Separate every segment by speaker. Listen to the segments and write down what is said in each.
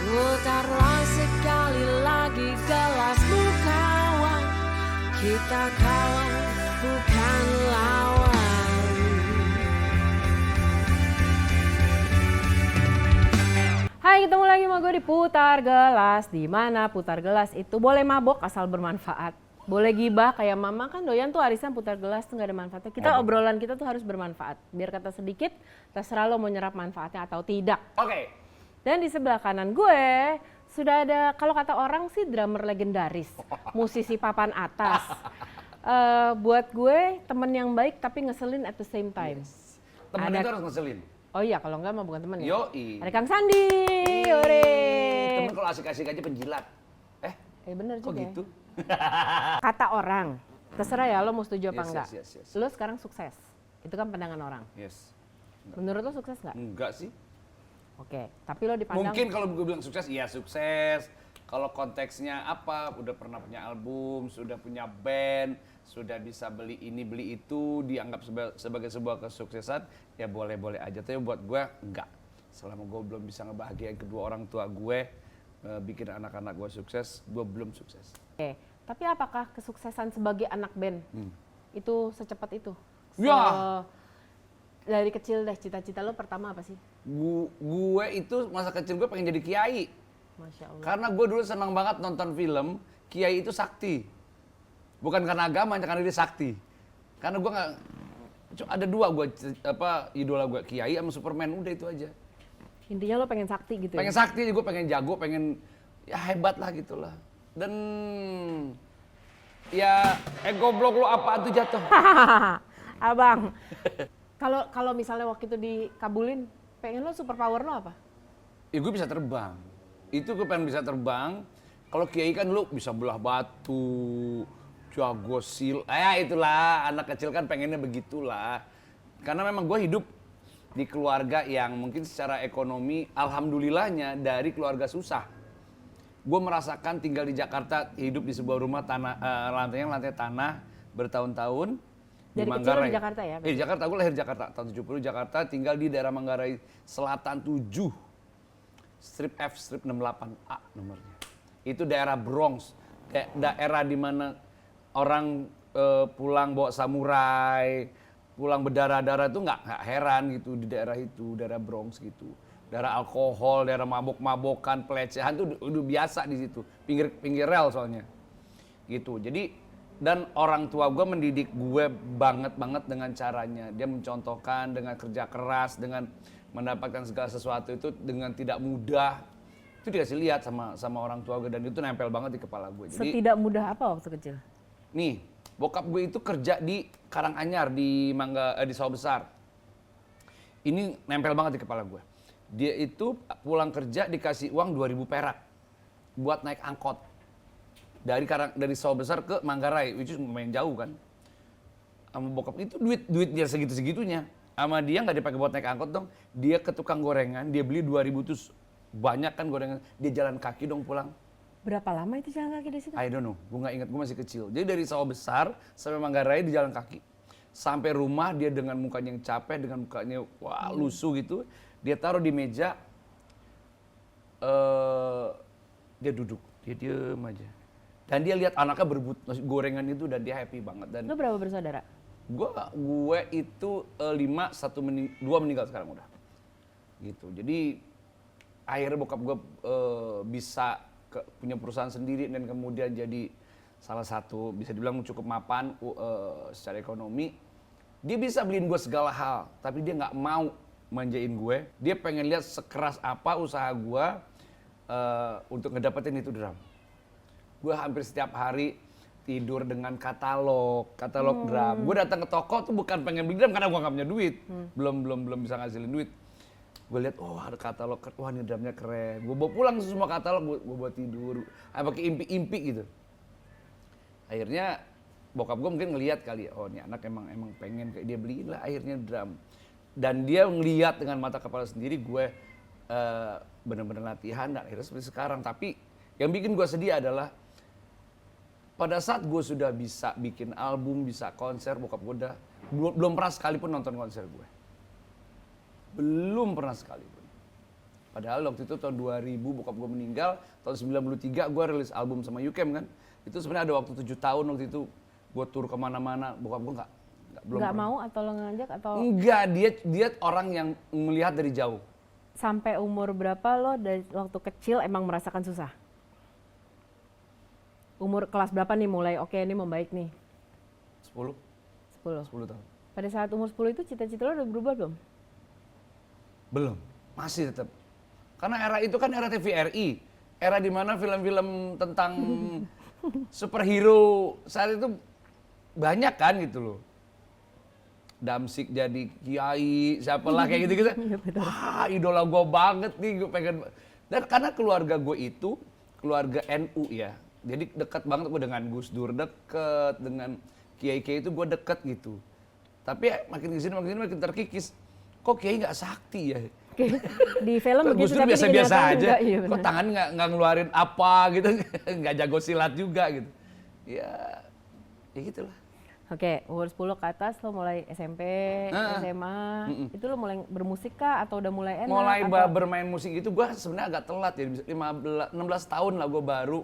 Speaker 1: Putarlah sekali lagi gelasmu kawan, kita kawan bukan lawan.
Speaker 2: Hai, ketemu lagi sama gue di Putar Gelas. Di mana putar gelas itu boleh mabok asal bermanfaat. Boleh gibah kayak mama kan doyan tuh arisan putar gelas tuh gak ada manfaatnya. Kita obrolan kita tuh harus bermanfaat. Biar kata sedikit, terserah lo mau nyerap manfaatnya atau tidak.
Speaker 3: Oke.
Speaker 2: Dan di sebelah kanan gue sudah ada, kalau kata orang sih drummer legendaris, musisi papan atas. Buat gue temen yang baik tapi ngeselin at the same time.
Speaker 3: Temen itu harus ngeselin.
Speaker 2: Oh iya, kalau enggak mah bukan temen ya.
Speaker 3: Yoi.
Speaker 2: Ada Kang Sandi, ore.
Speaker 3: Temen kalau asik-asik aja penjilat.
Speaker 2: Bener
Speaker 3: Kok
Speaker 2: juga.
Speaker 3: gitu?
Speaker 2: Kata orang, terserah ya lo mau setuju apa
Speaker 3: Yes,
Speaker 2: enggak.
Speaker 3: yes, yes.
Speaker 2: Lo sekarang sukses, itu kan pandangan orang.
Speaker 3: Yes.
Speaker 2: Menurut lo sukses nggak?
Speaker 3: Enggak sih.
Speaker 2: Oke, tapi lo dipandang.
Speaker 3: Mungkin kalau gue bilang sukses, iya sukses. Kalau konteksnya apa, udah pernah punya album, sudah punya band, sudah bisa beli ini, beli itu, dianggap sebagai sebuah kesuksesan, ya boleh-boleh aja. Tapi buat gue, enggak. Selama gue belum bisa ngebahagiain kedua orang tua gue, bikin anak-anak gue sukses, gue belum sukses.
Speaker 2: Oke, tapi apakah kesuksesan sebagai anak band itu secepat itu?
Speaker 3: Ya.
Speaker 2: Dari kecil deh, cita-cita lo pertama apa sih?
Speaker 3: Gue itu masa kecil gue pengen jadi kiai.
Speaker 2: Masya Allah.
Speaker 3: Karena gue dulu senang banget nonton film, kiai itu sakti. Bukan karena agama, karena dia sakti. Karena gue nggak, ada dua gue idola gue, kiai sama Superman, udah itu aja.
Speaker 2: Intinya lo pengen sakti gitu
Speaker 3: Pengen
Speaker 2: ya?
Speaker 3: sakti, gue pengen jago, pengen ya hebat lah gitulah. Dan ya goblok lo apa tuh jatuh.
Speaker 2: Abang, kalau misalnya waktu itu dikabulin, pengen lo superpower lo apa?
Speaker 3: Ya gue bisa terbang. Itu gue pengen bisa terbang. Kalau kiai kan lu bisa belah batu, jago itulah anak kecil kan pengennya begitulah. Karena memang gue hidup di keluarga yang mungkin secara ekonomi alhamdulillahnya dari keluarga susah. Gue merasakan tinggal di Jakarta, hidup di sebuah rumah lantai tanah bertahun-tahun.
Speaker 2: Dari kecil di Jakarta ya?
Speaker 3: Di Jakarta, gue lahir di Jakarta, tahun 70 Jakarta, tinggal di daerah Manggarai Selatan 7, strip F, strip 68A nomornya. Itu daerah Bronx, kayak daerah di mana orang pulang bawa samurai, pulang berdarah-darah itu nggak heran gitu di daerah itu, daerah Bronx gitu. Daerah alkohol, daerah mabok-mabokan, pelecehan tuh udah biasa di situ, pinggir rel soalnya. Gitu. Jadi dan orang tua gue mendidik gue banget dengan caranya. Dia mencontohkan dengan kerja keras, dengan mendapatkan segala sesuatu itu dengan tidak mudah. Itu dikasih lihat sama orang tua gue dan itu nempel banget di kepala gue. Jadi
Speaker 2: Setidak mudah apa waktu kecil?
Speaker 3: nih, bokap gue itu kerja di Karanganyar di Sawah Besar. Ini nempel banget di kepala gue. Dia itu pulang kerja dikasih uang 2.000 perak buat naik angkot. Dari Sawah Besar ke Manggarai, which is lumayan jauh kan. Sama bokap itu duit dia segitu-segitunya. Sama dia nggak dipakai buat naik angkot dong. Dia ke tukang gorengan, dia beli 2.000 terus banyak kan gorengan. Dia jalan kaki dong pulang.
Speaker 2: Berapa lama itu jalan kaki dari situ?
Speaker 3: I don't know, gue nggak ingat, gue masih kecil. Jadi dari Sawah Besar sampai Manggarai di jalan kaki. Sampai rumah dia dengan mukanya yang capek, dengan mukanya lusuh gitu. Dia taruh di meja, dia duduk, dia diem aja. Dan dia lihat anaknya berebut nasi gorengan itu dan dia happy banget. Dan
Speaker 2: Lo berapa bersaudara?
Speaker 3: gue itu 5, 2 meninggal sekarang udah. Gitu. Jadi akhirnya bokap gue bisa punya perusahaan sendiri dan kemudian jadi salah satu bisa dibilang cukup mapan secara ekonomi. Dia bisa beliin gue segala hal, tapi dia nggak mau manjain gue. Dia pengen lihat sekeras apa usaha gue untuk ngedapetin itu drum. Gue hampir setiap hari tidur dengan katalog drum. Gue datang ke toko tuh bukan pengen beli drum karena gue nggak punya duit, belum bisa ngasilin duit. Gue lihat, oh ada katalog, wah ini drumnya keren. Gue bawa pulang semua katalog, gue buat tidur, pakai impi-impi gitu. Akhirnya bokap gue mungkin ngelihat kali, oh ini anak emang pengen kayak dia beliin lah akhirnya drum. Dan dia ngelihat dengan mata kepala sendiri gue bener-bener latihan dan akhirnya seperti sekarang. Tapi yang bikin gue sedih adalah pada saat gue sudah bisa bikin album, bisa konser, bokap gue udah belum pernah sekalipun nonton konser gue. Belum pernah sekalipun. Padahal waktu itu tahun 2000 bokap gue meninggal, tahun 93 gue rilis album sama Yukem kan. Itu sebenarnya ada waktu 7 tahun waktu itu gue tur kemana-mana, bokap gue belum
Speaker 2: Nggak
Speaker 3: pernah.
Speaker 2: mau atau lo ngajak atau
Speaker 3: Enggak, dia orang yang melihat dari jauh.
Speaker 2: sampai umur berapa lo dari waktu kecil emang merasakan susah? Umur kelas berapa nih mulai oke ini membaik nih?
Speaker 3: 10
Speaker 2: 10.
Speaker 3: tahun.
Speaker 2: Pada saat umur 10 itu cita-cita lo udah berubah belum?
Speaker 3: Belum, masih tetap. Karena era itu kan era TVRI, era di mana film-film tentang superhero saat itu banyak kan gitu loh. Damsik jadi kiai, siapalah kayak gitu-gitu. Wah, idola gue banget nih, gue pengen. Dan karena keluarga gue itu keluarga NU ya, jadi dekat banget gue dengan Gus Dur, deket dengan kiai-kiai itu gue deket gitu. Tapi makin kesini makin terkikis. Kok kiai nggak sakti ya?
Speaker 2: Di film
Speaker 3: Kok
Speaker 2: begitu
Speaker 3: Gus Dur
Speaker 2: tapi di
Speaker 3: biasa-biasa
Speaker 2: kenyataan
Speaker 3: aja.
Speaker 2: enggak, iya
Speaker 3: Kok
Speaker 2: benar.
Speaker 3: tangan nggak ngeluarin apa gitu, nggak jago silat juga gitu. Ya gitulah.
Speaker 2: Oke, umur 10 ke atas lo mulai SMP, SMA, itu lo mulai bermusik kah atau udah mulai enak?
Speaker 3: Mulai
Speaker 2: atau?
Speaker 3: bermain musik itu gue sebenarnya agak telat ya, 16 tahun lah gue baru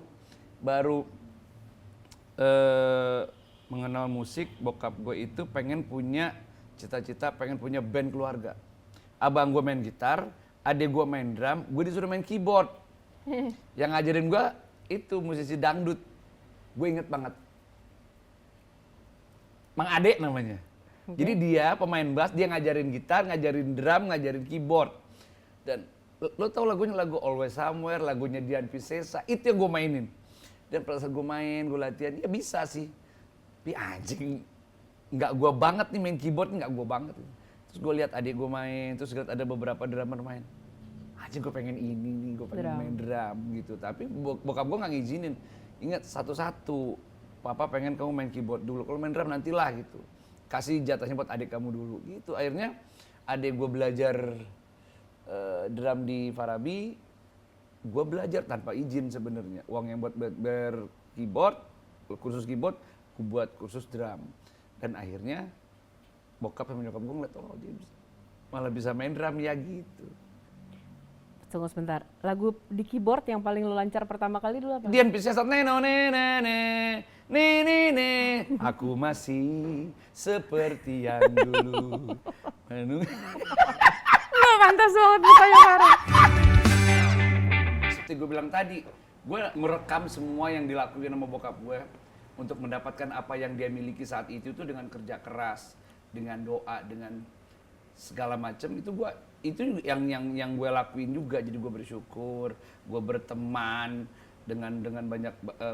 Speaker 3: mengenal musik. Bokap gue itu pengen punya cita-cita, pengen punya band keluarga. Abang gue main gitar, adik gue main drum, gue disuruh main keyboard. Yang ngajarin gue itu musisi dangdut. Gue inget banget. Mang Ade namanya. Jadi dia pemain bass, dia ngajarin gitar, ngajarin drum, ngajarin keyboard. Dan lo tau lagunya lagu Always Somewhere, lagunya Dian Piscesa, itu yang gue mainin. Dan pada saat gue main, gue latihan, ya bisa sih. Tapi anjing, nggak gue banget nih main keyboard, nggak gue banget. Terus gue lihat adik gue main, terus lihat ada beberapa drummer main. Anjing gue pengen ini nih, gue pengen main drum gitu. Tapi bokap gue nggak ngizinin. Ingat satu-satu. Papa pengen kamu main keyboard dulu, kalau main drum nantilah gitu. Kasih jatahnya buat adik kamu dulu gitu. Akhirnya adik gue belajar drum di Farabi, gue belajar tanpa izin sebenarnya. Uang yang buat keyboard, kursus keyboard, gue buat kursus drum. Dan akhirnya bokap sama nyokap gue ngeliat, oh dia malah bisa main drum ya gitu.
Speaker 2: Tunggu sebentar, lagu di keyboard yang paling lo lancar pertama kali dulu apa?
Speaker 3: Dian Piscesa neno ne aku masih seperti yang dulu.
Speaker 2: Lo pantas banget mukanya Farah.
Speaker 3: Seperti gue bilang tadi, gue merekam semua yang dilakuin sama bokap gue untuk mendapatkan apa yang dia miliki saat itu tuh dengan kerja keras, dengan doa, dengan segala macam. Itu yang gue lakuin juga. Jadi gue bersyukur, gue berteman dengan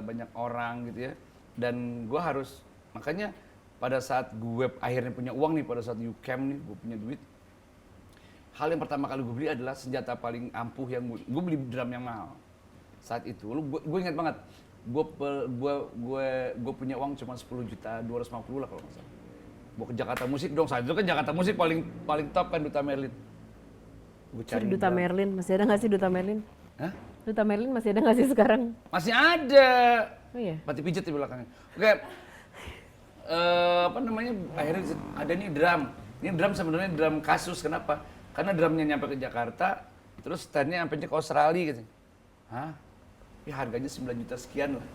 Speaker 3: banyak orang gitu ya. Dan gue harus, makanya pada saat gue akhirnya punya uang nih, pada saat Yukem nih, gue punya duit. Hal yang pertama kali gue beli adalah senjata paling ampuh yang gue beli drum yang mahal. Saat itu, gue ingat banget, gue punya uang cuma 10.250.000 lah kalau nggak salah. Gue ke Jakarta Musik dong, saat itu kan Jakarta Musik paling top kan Duta Merlin. Gue cari
Speaker 2: Duta Merlin, masih ada nggak sih Duta Merlin?
Speaker 3: Hah?
Speaker 2: Duta Merlin masih ada nggak sih sekarang?
Speaker 3: Masih ada.
Speaker 2: Oh iya?
Speaker 3: Mati pijet di belakangnya. Oke. Apa namanya? Akhirnya ada nih drum. Ini drum sebenarnya drum kasus. Kenapa? Karena drumnya nyampe ke Jakarta, terus standnya sampai ke Australia gitu. Hah? Ya harganya 9 juta sekian lah.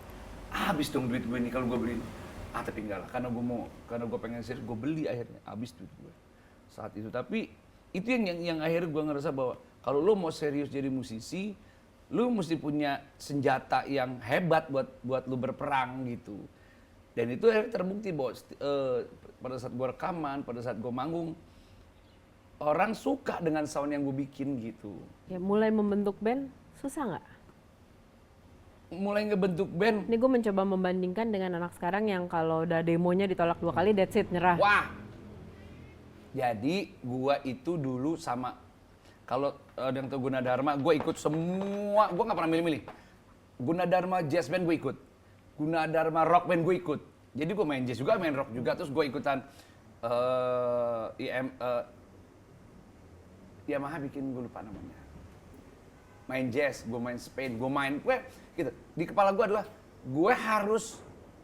Speaker 3: Habis dong duit gue nih kalau gue beli. Tapi enggak lah, karena gue pengen serius, gue beli akhirnya. Habis duit gue saat itu. Tapi itu yang akhirnya gue ngerasa bahwa kalau lo mau serius jadi musisi, lu mesti punya senjata yang hebat buat lu berperang gitu. Dan itu akhirnya terbukti bahwa pada saat gue rekaman, pada saat gue manggung, orang suka dengan sound yang gue bikin gitu.
Speaker 2: Ya mulai membentuk band, susah nggak?
Speaker 3: Mulai ngebentuk band.
Speaker 2: Ini gue mencoba membandingkan dengan anak sekarang yang kalau udah demonya ditolak 2 kali, that's it, nyerah.
Speaker 3: Wah! Jadi gue itu dulu sama, kalau ada yang tahu Gunadarma, gue ikut semua, gue nggak pernah milih-milih. Gunadarma Jazz Band gue ikut, Gunadarma Rock Band gue ikut. Jadi gue main jazz juga, main rock juga, terus gue ikutan Yamaha bikin, gue lupa namanya. Main jazz, gue main Spain, gue gitu. Di kepala gue adalah, gue harus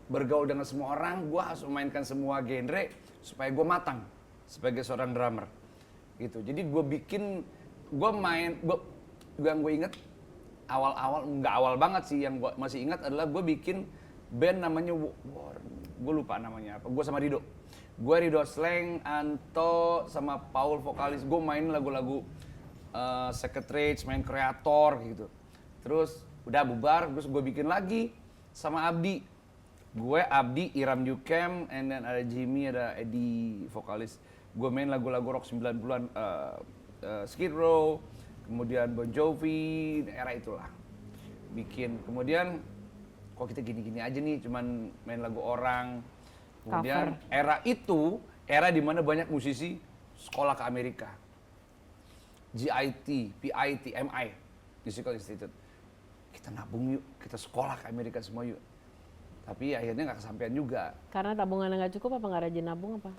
Speaker 3: bergaul dengan semua orang, gue harus memainkan semua genre supaya gue matang sebagai seorang drummer. Gitu. Jadi gue bikin, yang gue inget awal-awal, nggak awal banget sih, yang gue masih ingat adalah gue bikin band namanya gue lupa namanya apa, gue sama Rido. Gue Rido Slang, Anto, sama Paul vokalis, gue main lagu-lagu Secretary, main kreator gitu. Terus udah bubar, terus gue bikin lagi sama Abdi. Gue, Abdi, Iram Yukem, and then ada Jimmy, ada Eddie vokalis. Gue main lagu-lagu rock 90-an, Skid Row, kemudian Bon Jovi, era itulah. Bikin, kemudian kok kita gini-gini aja nih, cuman main lagu orang. Kemudian
Speaker 2: Cover.
Speaker 3: era itu, era dimana banyak musisi sekolah ke Amerika. GIT, PIT, MI, Musical Institute. Kita nabung yuk, kita sekolah ke Amerika semua yuk. Tapi akhirnya nggak kesampaian juga.
Speaker 2: Karena tabungannya nggak cukup apa nggak rajin nabung apa?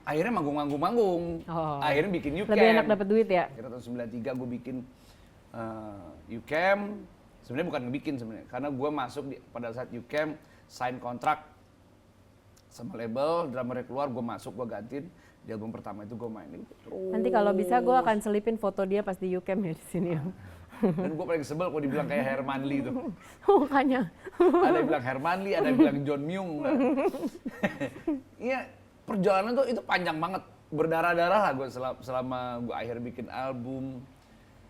Speaker 3: Akhirnya manggung.
Speaker 2: Oh.
Speaker 3: Akhirnya bikin UCamp.
Speaker 2: Lebih enak dapat duit ya?
Speaker 3: Akhirnya tahun 93 gue bikin UCamp. Sebenarnya bukan ngebikin sebenarnya, karena gue masuk pada saat UCamp, sign kontrak sama label, drummernya keluar, gue masuk, gue gantiin. Di album pertama itu gue main. Terus.
Speaker 2: Nanti kalau bisa gue akan selipin foto dia pas di UCamp ya di sini.
Speaker 3: Dan gue paling sebel kalau dibilang kayak Herman Lee tuh.
Speaker 2: Makanya.
Speaker 3: Ada yang bilang Herman Lee, ada yang bilang John Myung. Iya, perjalanan tuh itu panjang banget. Berdarah-darah lah gue selama gue akhir bikin album.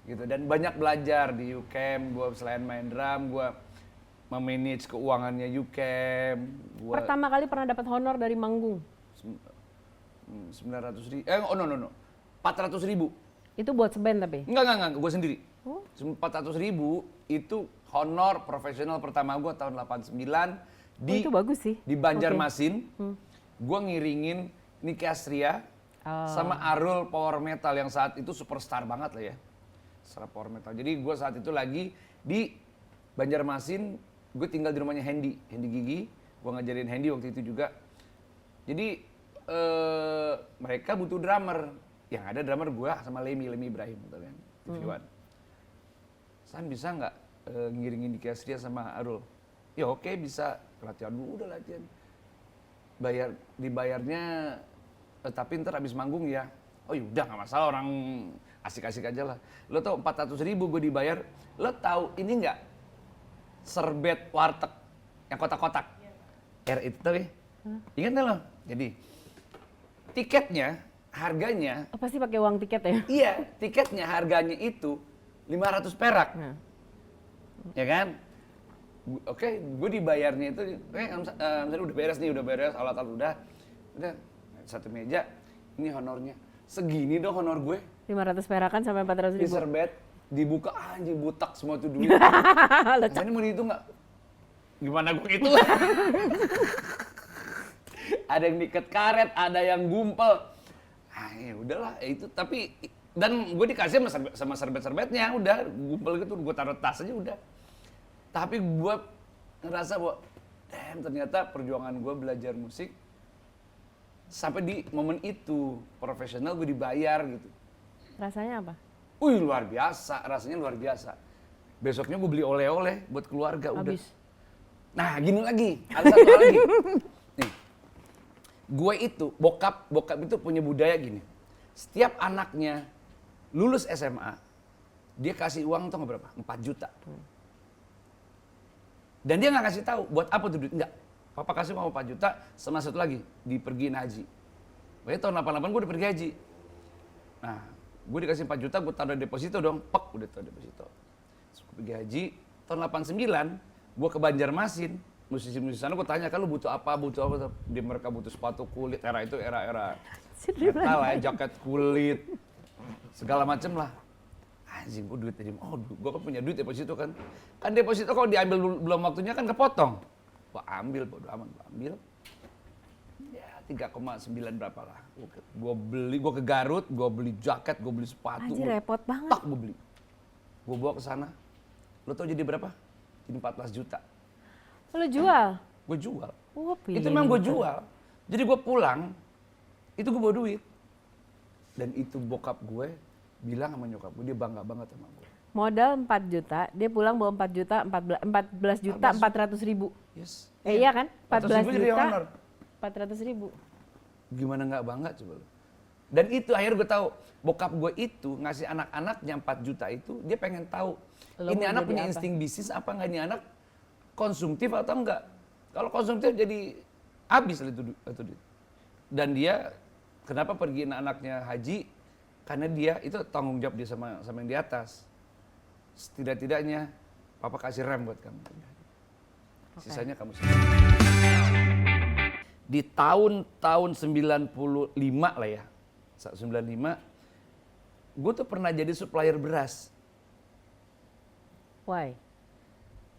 Speaker 3: Gitu. Dan banyak belajar di UCamp. Gue selain main drum, gue memanage keuangannya UCamp.
Speaker 2: Pertama kali pernah dapat honor dari manggung.
Speaker 3: 900.000, 400.000.
Speaker 2: Itu buat seband tapi?
Speaker 3: Enggak, gue sendiri. 400.000 itu honor profesional pertama gue tahun 89
Speaker 2: itu bagus sih.
Speaker 3: di Banjarmasin. Gue ngiringin Nicky Astria sama Arul Power Metal yang saat itu superstar banget lah ya. Secara Power Metal. Jadi gue saat itu lagi di Banjarmasin, gue tinggal di rumahnya Hendy Gigi. Gue ngajarin Hendy waktu itu juga. Jadi mereka butuh drummer. Yang ada drummer gue sama Lemi Ibrahim gitu kan. TV1. San bisa nggak ngiringin Nicky Astria sama Arul? Ya oke, bisa. Latihan dulu, udah latihan. Dibayarnya, tapi ntar abis manggung ya. Oh yaudah nggak masalah, orang asik-asik aja lah. Lo tau 400.000 gue dibayar, lo tahu ini nggak? Serbet warteg yang kotak-kotak. Itu tuh ya. Ingat nggak lo? Jadi tiketnya, harganya.
Speaker 2: Oh, pasti pakai uang tiket ya?
Speaker 3: Iya, tiketnya harganya itu 500 perak. Ya kan? Oke, gue dibayarnya itu, misalnya udah beres, alat-alat udah satu meja, ini honornya. Segini dong honor gue.
Speaker 2: 500 perakan sampai 400.000.
Speaker 3: Di serbet, dibuka anjing butak semua tuh duit. Ini mau dihitung nggak? Gimana gue itu? Ada yang diikat karet, ada yang gumpel. Ya udahlah, itu tapi dan gue dikasih sama serbet-serbetnya, udah gumpel gitu, gue taruh tas aja udah. Tapi gue ngerasa bahwa, ternyata perjuangan gue belajar musik sampai di momen itu profesional gue dibayar gitu.
Speaker 2: Rasanya apa?
Speaker 3: Luar biasa, rasanya luar biasa. Besoknya gue beli oleh-oleh buat keluarga udah.
Speaker 2: Habis.
Speaker 3: Nah gini lagi, ada satu hal lagi. Nih, gue itu bokap itu punya budaya gini. Setiap anaknya lulus SMA, dia kasih uang tuh berapa? 4 juta. Dan dia nggak kasih tahu buat apa tuh duit, enggak. Papa kasih uang 4 juta sama satu lagi dipergiin haji. Pokoknya tahun 88 gue udah pergi haji. Nah, gue dikasih 4 juta, gue taruh deposito dong, udah taruh deposito. Terus gue pergi haji, tahun 89 gue ke Banjarmasin, musisi-musisi sana gue tanya, kan lu butuh apa? Mereka butuh sepatu kulit, era itu era metal lah ya, jaket kulit, segala macem lah. Anjing, gue duit tadi, gue kan punya duit deposito kan. Kan deposito kalau diambil belum waktunya kan kepotong. Gue ambil, bodo amat, gue ambil. Ya 3,9 berapa lah. Gue ke Garut, gue beli jaket, gue beli sepatu.
Speaker 2: Anjir, repot banget.
Speaker 3: Tak gue beli. Gue bawa ke sana. Lo tau jadi berapa? Jadi 14 juta.
Speaker 2: Lo jual?
Speaker 3: Gue jual.
Speaker 2: Oh,
Speaker 3: Itu memang gue jual. Jadi gue pulang, itu gue bawa duit. Dan itu bokap gue bilang sama nyokap gue, dia bangga banget sama gue.
Speaker 2: Modal 4 juta, dia pulang bawa 4 juta, 14 juta 400.000.
Speaker 3: Yes.
Speaker 2: Iya kan? 14
Speaker 3: 400.000 jadi
Speaker 2: juta
Speaker 3: honor.
Speaker 2: 400.000.
Speaker 3: Gimana nggak bangga coba lo? Dan itu akhirnya gue tahu bokap gue itu ngasih anak-anaknya 4 juta itu dia pengen tahu
Speaker 2: Lo
Speaker 3: ini
Speaker 2: mau
Speaker 3: anak
Speaker 2: jadi
Speaker 3: punya
Speaker 2: apa?
Speaker 3: insting bisnis apa enggak, ini anak konsumtif atau enggak. Kalau konsumtif jadi habis lah itu duit. Dan dia kenapa pergiin anaknya haji? Karena dia itu tanggung jawab dia sama yang di atas. Setidak-tidaknya papa kasih rem buat kamu. Sisanya kamu sendiri. Di tahun-tahun 95 lah ya. 95 gue tuh pernah jadi supplier beras.
Speaker 2: Why?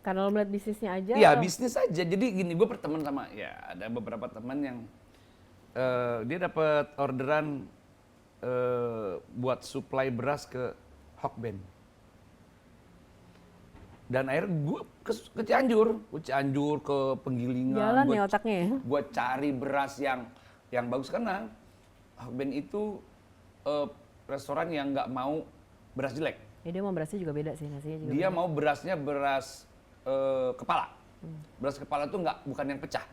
Speaker 2: Karena lo melihat bisnisnya aja?
Speaker 3: Iya,
Speaker 2: atau-
Speaker 3: bisnis aja. Jadi gini, gue berteman sama ya ada beberapa teman yang dia dapat orderan buat supply beras ke Hokben. Dan akhirnya gue ke Cianjur, ke Penggilingan.
Speaker 2: Jalan
Speaker 3: Gua
Speaker 2: ya otaknya ya?
Speaker 3: Gue cari beras yang bagus karena Hokben itu restoran yang nggak mau beras jelek.
Speaker 2: Ya dia mau berasnya juga beda sih, nasinya juga
Speaker 3: Dia
Speaker 2: beda.
Speaker 3: mau berasnya beras kepala. Beras kepala tuh bukan yang pecah,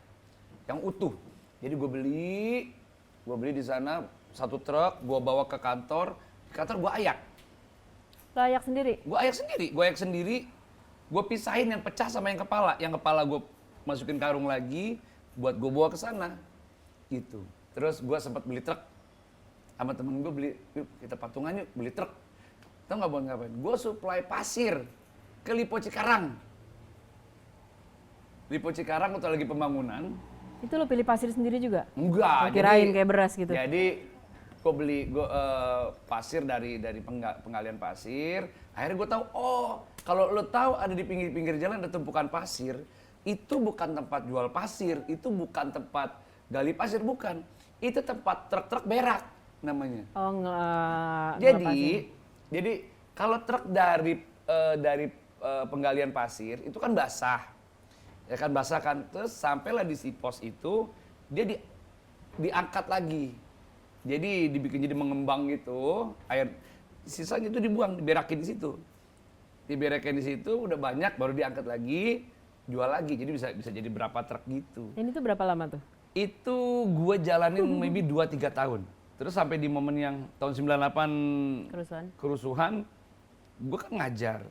Speaker 3: yang utuh. Jadi gue beli di sana 1 truk, gue bawa ke kantor. Di kantor gue ayak.
Speaker 2: Lo ayak sendiri?
Speaker 3: Gue ayak sendiri, gue pisahin yang pecah sama yang kepala. Yang kepala gue masukin karung lagi, buat gue bawa ke sana. Gitu. Terus gue sempat beli truk. Sama temen gue beli, yuk kita patungan yuk beli truk. Tahu nggak buat ngapain? Gue supply pasir ke Lipo Cikarang. Lipo Cikarang waktu lagi pembangunan.
Speaker 2: Itu lo pilih pasir sendiri juga?
Speaker 3: Enggak.
Speaker 2: Lo kirain kayak beras gitu?
Speaker 3: Jadi gue beli pasir dari penggalian pasir. Akhirnya gue tahu, oh kalau lo tahu ada di pinggir-pinggir jalan ada tumpukan pasir, itu bukan tempat jual pasir, itu bukan tempat gali pasir, bukan. Itu tempat truk-truk berak namanya.
Speaker 2: Oh
Speaker 3: Jadi kalau truk dari penggalian pasir itu kan basah. Ya kan basah kan, terus sampailah di si pos itu dia diangkat lagi. Jadi dibikin jadi mengembang gitu, air sisanya itu dibuang, diberakin di situ. Diberakin di situ udah banyak baru diangkat lagi, jual lagi. Jadi bisa jadi berapa truk gitu.
Speaker 2: Ini tuh berapa lama tuh?
Speaker 3: Itu gue jalanin maybe 2-3 tahun. Terus sampai di momen yang tahun 98 kerusuhan, gue kan ngajar,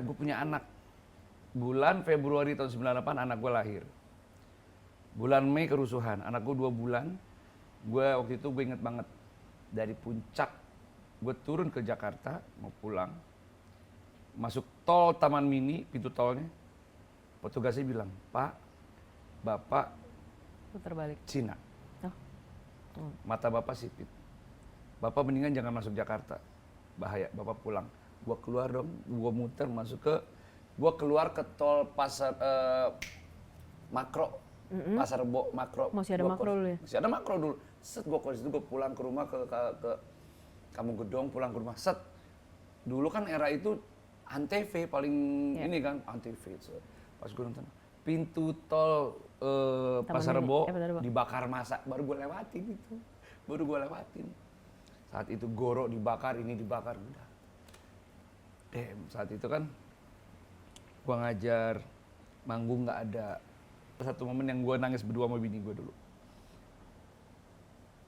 Speaker 3: gue punya anak. Bulan Februari tahun 98 anak gue lahir. Bulan Mei kerusuhan, anak gue 2 bulan. Gue waktu itu gue inget banget, dari puncak gue turun ke Jakarta mau pulang, masuk tol Taman Mini, pintu tolnya, petugasnya bilang, Pak, Bapak
Speaker 2: Putar balik.
Speaker 3: Cina.
Speaker 2: Oh.
Speaker 3: Mata Bapak sipit. Bapak mendingan jangan masuk Jakarta. Bahaya, Bapak pulang. Gua keluar dong, gua muter gua keluar ke tol pasar Makro. Pasar Makro.
Speaker 2: Masih ada Makro dulu ya?
Speaker 3: Masih ada Makro dulu. Set gua ke situ, gua pulang ke rumah ke Kampung Gedong, pulang ke rumah. Set. Dulu kan era itu Antv paling ini kan, Antv. Pas gua nonton pintu tol Pasar Rebo dibakar masa, baru gue lewatin itu, saat itu Goro dibakar, ini dibakar, udah. Saat itu kan gue ngajar, manggung nggak ada. Satu momen yang gue nangis berdua sama bini gue dulu.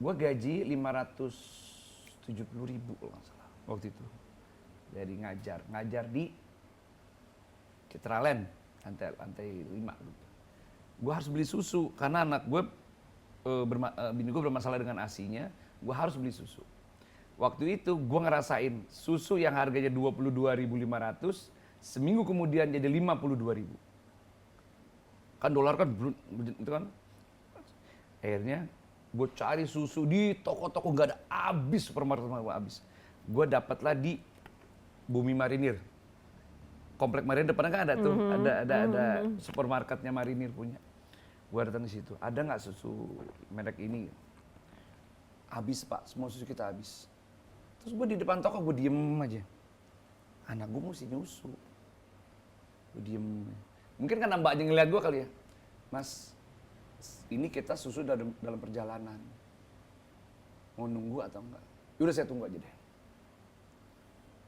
Speaker 3: Gue gaji 570.000 kalau nggak salah waktu itu, dari ngajar di Citraland, lantai 5 gitu. Gue harus beli susu karena anak gue, bini gue bermasalah dengan ASI-nya, gue harus beli susu. Waktu itu gue ngerasain susu yang harganya 22.500, seminggu kemudian jadi 52.000. Kan dolar kan itu kan. Akhirnya gue cari susu di toko-toko, nggak ada, habis, supermarket habis. Gue dapatlah di Bumi Marinir. Komplek Marinir depannya kan ada tuh, ada supermarketnya Marinir punya. Gue datang di situ, ada nggak susu merek ini? Habis Pak, semua susu kita habis. Terus gue di depan toko, gue diem aja. Anak gue mesti nyusu. Gue diem. Mungkin kan mbaknya ngeliat gue kali ya. Mas, ini kita susu dalam perjalanan. Mau nunggu atau enggak? Yaudah saya tunggu aja deh.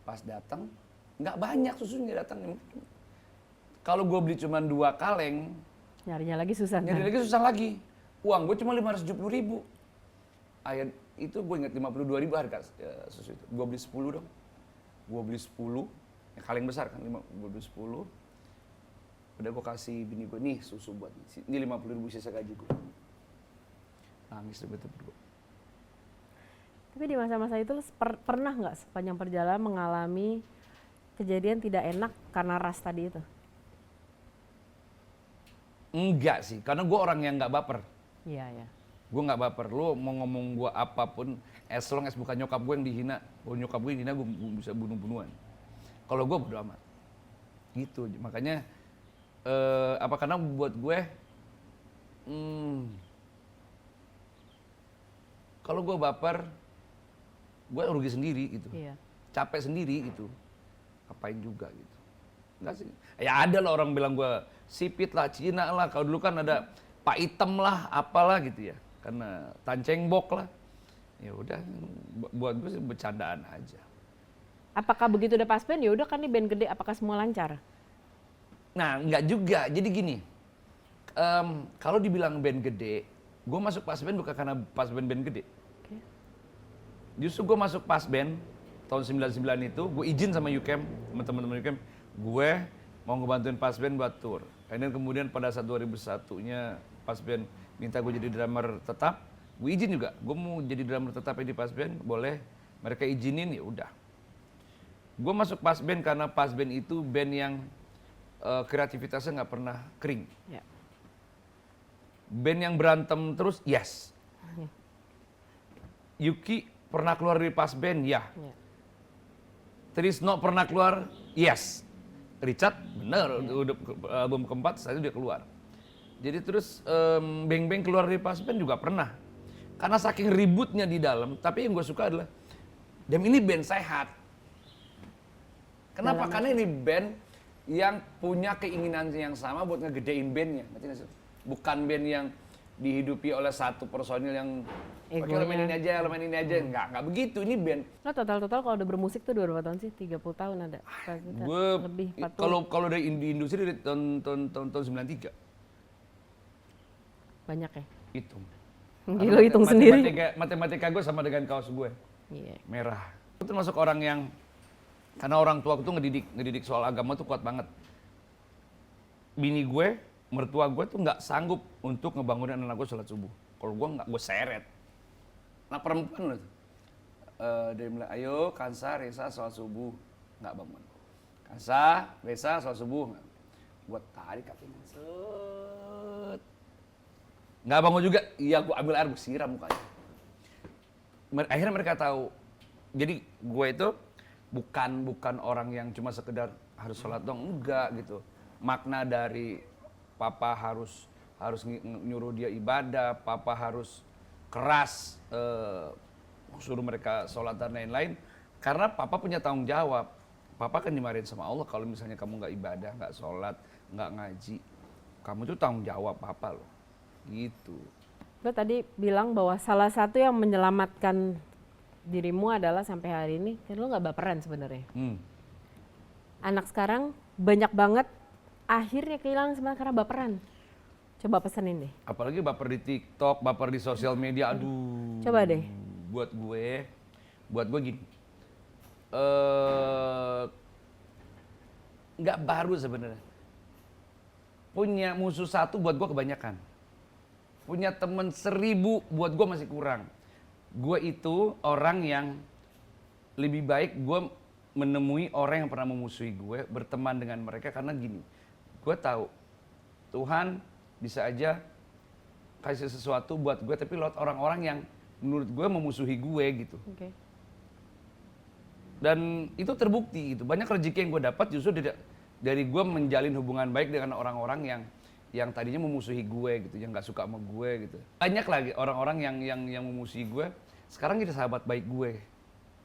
Speaker 3: Pas datang, nggak banyak susunya datang. Kalau gue beli cuma 2 kaleng,
Speaker 2: nyarinya lagi susah.
Speaker 3: nyari lagi susah lagi. Uang gue cuma 570.000. ayat itu gue inget 52.000 harga susu itu. Gue beli 10 dong. Gue beli 10, yang kaleng besar kan, gue beli 10. Udah gue kasih bini gue, nih susu buat ini 50.000 sisa gaji gue. Nangis deh betul gue.
Speaker 2: Tapi di masa-masa itu pernah nggak sepanjang perjalanan mengalami kejadian tidak enak karena ras tadi itu?
Speaker 3: Enggak sih, karena gue orang yang nggak baper.
Speaker 2: Iya, ya.
Speaker 3: Gue nggak baper, lo mau ngomong gue apapun, as long as bukan nyokap gue yang dihina. Kalau nyokap gue yang dihina, gue bisa bunuh-bunuhan. Kalau gue bodo amat. Gitu, makanya karena buat gue, kalau gue baper, gue rugi sendiri gitu.
Speaker 2: Iya.
Speaker 3: Capek sendiri gitu. Apain juga gitu. Enggak sih. Ya ada lah orang bilang gue sipit lah, Cina lah. Kalau dulu kan ada Pak Item lah, apalah gitu ya. Karena tancengbok lah. Ya udah, buat gue sih bercandaan aja.
Speaker 2: Apakah begitu udah pas band, ya udah kan ini band gede, apakah semua lancar?
Speaker 3: Nah, enggak juga. Jadi gini, kalau dibilang band gede, gue masuk pas band bukan karena pas band gede.
Speaker 2: Okay.
Speaker 3: Justru gue masuk pas band tahun 99 itu, gue izin sama UCAM, teman-teman UCAM, gue mau ngebantuin pas band buat tour. Dan kemudian pada saat 2001-nya pas band minta gue jadi drummer tetap, gue izin juga. Gue mau jadi drummer tetap di pas band, boleh. Mereka izinin, ya udah. Gue masuk pas band karena pas band itu band yang kreativitasnya nggak pernah kering.
Speaker 2: Ya.
Speaker 3: Band yang berantem terus, yes. Yuki pernah keluar dari pas band, ya. Trisno pernah keluar, yes. Richard, bener, udah album keempat, saya dia keluar. Jadi terus Beng Beng keluar dari pas band juga pernah. Karena saking ributnya di dalam, tapi yang gue suka adalah, Dem ini band sehat. Kenapa? Karena ini band yang punya keinginan yang sama buat ngegedein bandnya. Bukan band yang dihidupi oleh satu personil yang oke lo main ini aja, enggak begitu. Ini band.
Speaker 2: Lo total kalau udah bermusik tuh berapa tahun sih? 30 tahun ada?
Speaker 3: Gue
Speaker 2: lebih 40.
Speaker 3: kalau dari industri dari tahun 93.
Speaker 2: Banyak ya?
Speaker 3: Hitung.
Speaker 2: Gila hitung sendiri.
Speaker 3: Matematika gue sama dengan kaos gue.
Speaker 2: Iya.
Speaker 3: Merah. Itu termasuk orang yang, karena orang tua tuh ngedidik soal agama tuh kuat banget. Bini gue, mertua gue tuh nggak sanggup untuk ngebangunin anak gue sholat subuh. Kalau gue nggak, gue seret. Nah perempuan loh. Dia bilang, ayo Kansa, Resa sholat subuh. Nggak bangun. Kansa, Resa sholat subuh. Gue tarik kakinya. Set. Nggak bangun juga. Iya, gue ambil air, gue siram mukanya. Akhirnya mereka tahu. Jadi gue itu bukan orang yang cuma sekedar harus sholat dong, enggak gitu. Makna dari papa harus nyuruh dia ibadah, papa harus keras suruh mereka sholat dan lain-lain. Karena papa punya tanggung jawab. Papa kan dimarahin sama Allah kalau misalnya kamu nggak ibadah, nggak sholat, nggak ngaji. Kamu tuh tanggung jawab papa loh. Gitu.
Speaker 2: Lo tadi bilang bahwa salah satu yang menyelamatkan dirimu adalah sampai hari ini, kan lo nggak baperan sebenarnya. Anak sekarang banyak banget akhirnya kehilangan sebenarnya karena baperan. Coba pesenin deh.
Speaker 3: Apalagi baper di TikTok, baper di sosial media, aduh.
Speaker 2: Coba deh.
Speaker 3: Buat gue gini. Nggak baru sebenarnya. Punya musuh satu buat gue kebanyakan. Punya temen 1000 buat gue masih kurang. Gue itu orang yang lebih baik gue menemui orang yang pernah memusuhi gue, berteman dengan mereka karena gini. Gue tahu Tuhan bisa aja kasih sesuatu buat gue tapi lewat orang-orang yang menurut gue memusuhi gue gitu.
Speaker 2: Okay.
Speaker 3: Dan itu terbukti gitu. Banyak rezeki yang gue dapat justru dari gue menjalin hubungan baik dengan orang-orang yang tadinya memusuhi gue gitu, yang nggak suka sama gue gitu. Banyak lagi orang-orang yang memusuhi gue, sekarang jadi sahabat baik gue.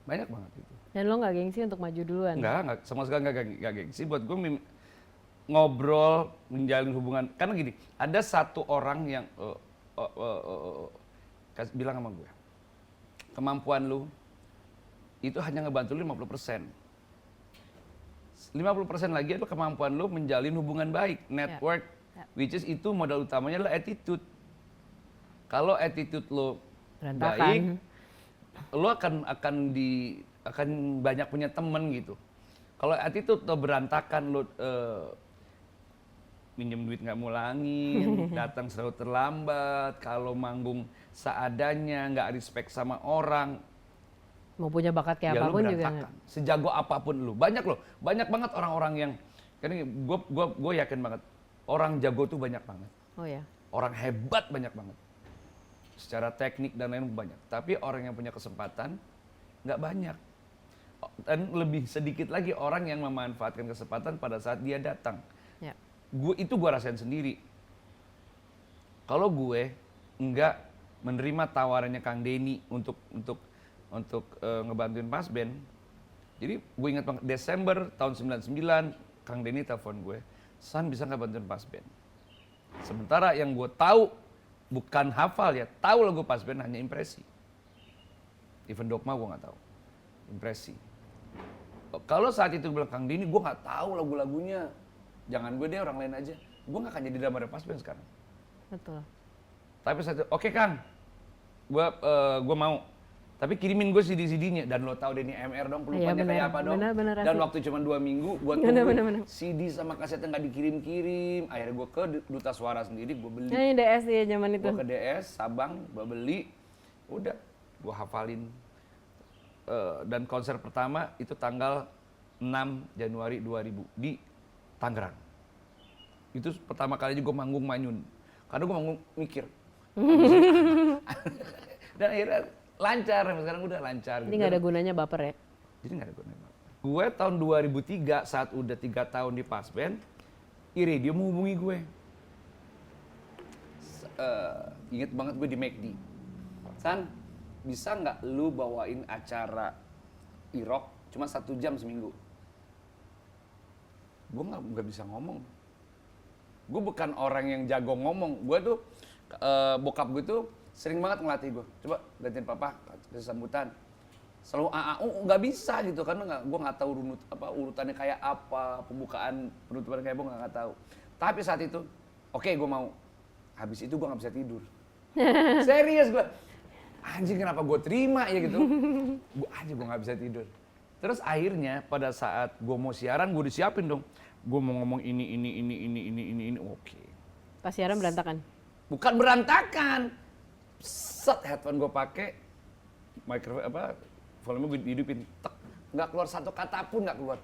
Speaker 3: Banyak banget itu.
Speaker 2: Dan lo nggak gengsi untuk maju duluan?
Speaker 3: Nggak, sama sekali nggak gengsi. Buat gue ngobrol, menjalin hubungan. Karena gini, ada satu orang yang bilang sama gue, kemampuan lu itu hanya ngebantu lu 50%. 50% lagi adalah kemampuan lu menjalin hubungan baik, network, which is itu modal utamanya adalah attitude. Kalau attitude lo
Speaker 2: Berantakan.
Speaker 3: baik, lo akan banyak punya temen gitu. Kalau attitude lo berantakan, lo minjem duit nggak mulangin, datang selalu terlambat, kalau manggung seadanya, nggak respect sama orang,
Speaker 2: Mau punya bakat kayak
Speaker 3: ya lu
Speaker 2: apapun juga
Speaker 3: berantakan. Sejago apapun lu, banyak banget orang-orang yang, karena gue yakin banget, orang jago tuh banyak banget,
Speaker 2: Oh ya.
Speaker 3: orang hebat banyak banget, secara teknik dan lain banyak. Tapi orang yang punya kesempatan nggak banyak. Dan lebih sedikit lagi orang yang memanfaatkan kesempatan pada saat dia datang.
Speaker 2: Ya.
Speaker 3: Gue rasain sendiri. Kalau gue nggak menerima tawarannya Kang Denny untuk ngebantuin Pas Band. Jadi gue ingat banget Desember tahun 99 Kang Denny telepon gue, "San, bisa nggak bantuin Pas Band?" Sementara yang gue tahu bukan hafal ya, tahu lagu Pas Band hanya Impresi. Even Dogma gue nggak tahu. Impresi. Kalau saat itu gue bilang Kang Denny, gue nggak tahu lagu-lagunya. Jangan gue deh, orang lain aja. Gue nggak akan jadi drummer Pas Band sekarang.
Speaker 2: Betul.
Speaker 3: Tapi saat itu, oke Kang, gue mau. Tapi kirimin gue CD-CD-nya. Dan lo tahu Denny MR dong, pelupannya kayak apa dong.
Speaker 2: Bener,
Speaker 3: Dan waktu cuma 2 minggu, gue tunggu CD sama kasetnya nggak dikirim-kirim. Akhirnya gue ke Duta Suara sendiri, gue beli.
Speaker 2: Nah, ini DS ya zaman itu.
Speaker 3: Gue ke DS, Sabang, gue beli. Udah, gue hafalin. Dan konser pertama itu tanggal 6 Januari 2000 di Tangerang. Itu pertama kalinya gue manggung Manyun. Karena gue manggung mikir. Dan akhirnya lancar, sekarang udah lancar.
Speaker 2: Ini nggak ada gunanya baper ya?
Speaker 3: Jadi nggak ada gunanya. Gue tahun 2003 saat udah 3 tahun di Pas Band, iRadio menghubungi gue. Ingat banget gue di McD. San, bisa nggak lu bawain acara iRock cuma 1 jam seminggu? Gue nggak bisa ngomong. Gue bukan orang yang jago ngomong. Gue tuh bokap gue tuh sering banget ngelatih gue. Coba gantiin papa kasih sambutan. Selalu AAU nggak bisa gitu karena gue nggak tahu urutannya kayak apa, pembukaan penutupan kayak apa nggak tahu. Tapi saat itu, oke, gue mau. Habis itu gue nggak bisa tidur. Serius gue. Anjing kenapa gue terima ya gitu. Gue nggak bisa tidur. Terus akhirnya pada saat gue mau siaran, gue disiapin dong. Gue mau ngomong ini. Oke.
Speaker 2: Pas siaran berantakan?
Speaker 3: Bukan berantakan. Set headphone gue pakai, microphone volume gue hidupin, tek, nggak keluar satu kata pun nggak keluar.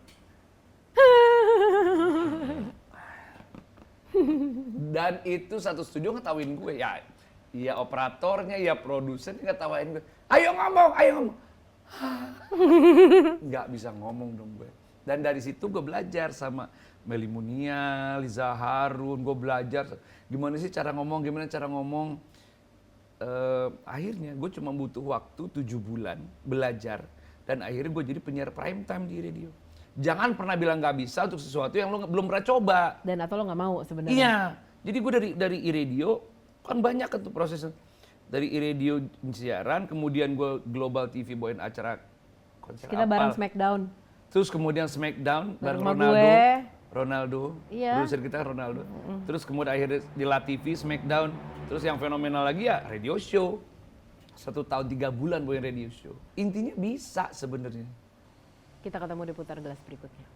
Speaker 3: Dan itu satu studio ngetawain gue, ya operatornya, ya produsernya ngetawain gue. Ayo ngomong. Nggak bisa ngomong dong gue. Dan dari situ gue belajar sama Melly Munia, Liza Harun, gue belajar gimana sih cara ngomong. Akhirnya gue cuma butuh waktu 7 bulan belajar. Dan akhirnya gue jadi penyiar prime time di radio. Jangan pernah bilang nggak bisa untuk sesuatu yang lo belum pernah coba.
Speaker 2: Dan atau lo nggak mau sebenarnya?
Speaker 3: Iya, jadi gue dari iRadio, kan banyak kan tuh prosesnya. Dari iRadio siaran, kemudian gue Global TV bawain acara konser
Speaker 2: Kita bareng Smackdown.
Speaker 3: Terus kemudian Smackdown bareng Ronaldo,
Speaker 2: iya.
Speaker 3: produser kita Ronaldo. Terus kemudian akhirnya di La TV, Smackdown. Terus yang fenomenal lagi ya radio show. 1 tahun 3 bulan bawain radio show. Intinya bisa sebenarnya.
Speaker 2: Kita ketemu di Putar Gelas berikutnya.